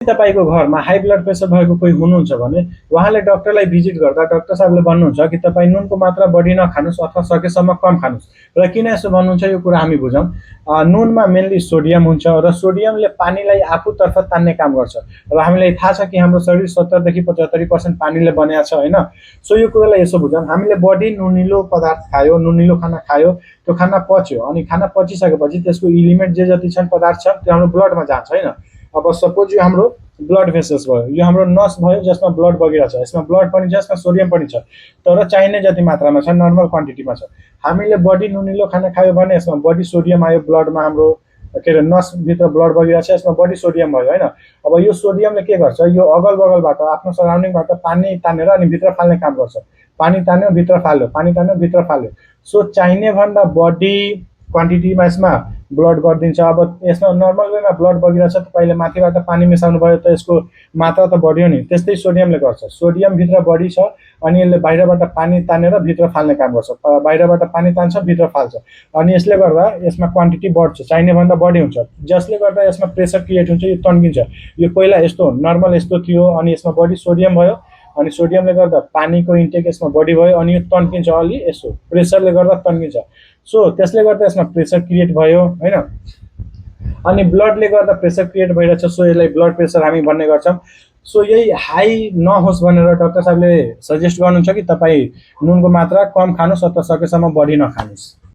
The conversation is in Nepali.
तपाईको घरमा हाई ब्लड प्रेसर भएको कोही हुनुहुन्छ भने उहाँले डाक्टरलाई भिजिट गर्दा डाक्टर साहबले भन्नुहुन्छ कि तपाईँ नुनको मात्रा बढी नखानुस् अथवा सकेसम्म कम खानुस्। र किन यसो भन्नुहुन्छ यो कुरा हामी बुझौँ। नुनमा मेनली सोडियम हुन्छ र सोडियमले पानीलाई आफूतर्फ तान्ने काम गर्छ र हामीलाई थाहा छ कि हाम्रो शरीर 70 देखि 75% पानीले बनेको छ हैन। सो यो कुरालाई यसो बुझौँ, हामीले बढी नुनिलो पदार्थ खायो, नुनिलो खाना खायो, त्यो खाना पच्यो अनि खाना पचिसकेपछि त्यसको एलिमेन्ट जे जति छन् पदार्थ छ त्यो हाम्रो ब्लडमा जान्छ हैन। अब सपोज यो हाम्रो ब्लड भेसल्स भयो, यो हाम्रो नस भयो जसमा ब्लड बगिरहेको छ, यसमा ब्लड पनि छ, यसमा सोडियम पनि छ, तर चाहिने जति मात्रामा छ, नर्मल क्वान्टिटीमा छ। हामीले बढी नुनिलो खाना खायो भने यसमा बढी सोडियम आयो, ब्लडमा हाम्रो के अरे नसभित्र ब्लड बगिरहेको छ, यसमा बढी सोडियम भयो हैन। अब यो सोडियमले के गर्छ, यो अगल बगलबाट आफ्नो सराउन्डिङबाट पानी तानेर अनि भित्र फाल्ने काम गर्छ। पानी तान्यो भित्र फाल्यो, पानी तान्यो भित्र फाल्यो। सो चाहिने भन्दा बढी क्वान्टिटीमा यसमा ब्लड गरिदिन्छ। अब यसमा नर्मल वेमा ब्लड बगिरहेको छ, तपाईँले माथिबाट पानी मिसाउनु भयो त यसको मात्रा त बढ्यो नि। त्यस्तै सोडियमले गर्छ, सोडियम भित्र बढी छ अनि यसले बाहिरबाट पानी तानेर भित्र फाल्ने काम गर्छ, बाहिरबाट पानी तान्छ भित्र फाल्छ अनि यसले गर्दा यसमा क्वान्टिटी बढ्छ, चाहिने भन्दा बढी हुन्छ, जसले गर्दा यसमा प्रेसर क्रिएट हुन्छ, यो तन्किन्छ। यो पहिला यस्तो नर्मल यस्तो थियो अनि यसमा बढी सोडियम भयो अनि सोडियमले गर्दा पानीको इन्टेक यसमा बढी भयो अनि यो तन्किन्छ, अलि यसो प्रेसरले गर्दा तन्किन्छ। सो त्यसले गर्दा यसमा प्रेसर क्रिएट भयो हैन। अनि ब्लडले गर्दा प्रेसर क्रिएट भइरहेछ, सो यसलाई ब्लड प्रेसर हामी भन्ने गर्छौँ। सो यही हाई नहोस् भनेर डाक्टर साहबले सजेस्ट गर्नुहुन्छ कि तपाईँ नुनको मात्रा कम खानुस् अथवा सकेसम्म बढी नखानुस्।